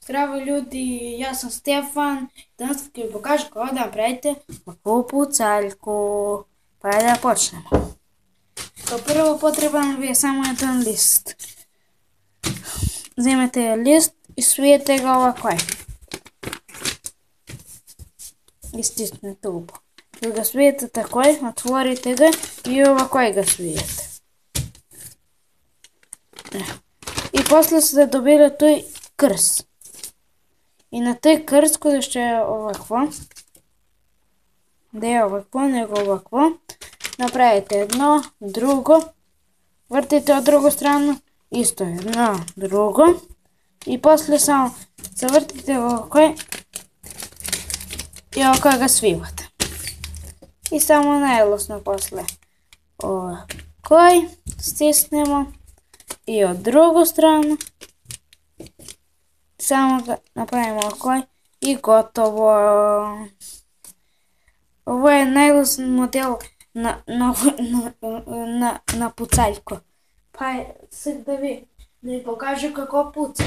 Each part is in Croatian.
Zdravo ljudi, ja sam Stefan. Danas ću vam pokažem kako da napravite ovakvu pucaljku. Pa da počnemo. Kao prvo potreban vam je samo jedan list. Uzmete list i svijete ga ovako. I stisnete upo. Kad ga svijete tako, otvorite ga i ovako ga svijete. I poslije ste dobili tu krs. I na taj krs koji je ovako, ne ovako, nego ovako, napravite jedno, drugo, vrtite od drugu stranu, isto jedno, drugo, i poslije samo zavrtite ovako i ovako ga svivate. I samo najlosno poslije ovako stisnemo i od drugu stranu. Samo ga napravimo ovako i gotovo. Ovo je najlosan model na pucaljku. Pa sad da mi pokažu kako puca.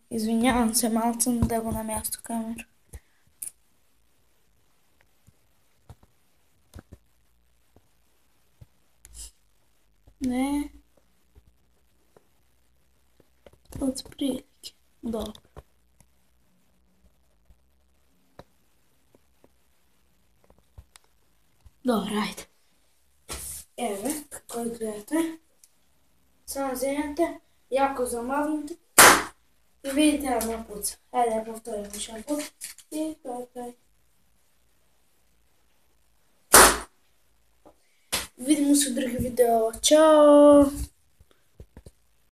Izvinjavam se, malo sam dao na mjesto kameru. Ne. Od prilike. Dobro. Dobro, ajde. Evo, kako gledate. Samo zemljate, jako zamagnite i vidite vam puca. Ajde, povtorim još jedan put. I to je kraj. Vidimo se u drugim video. Ćao!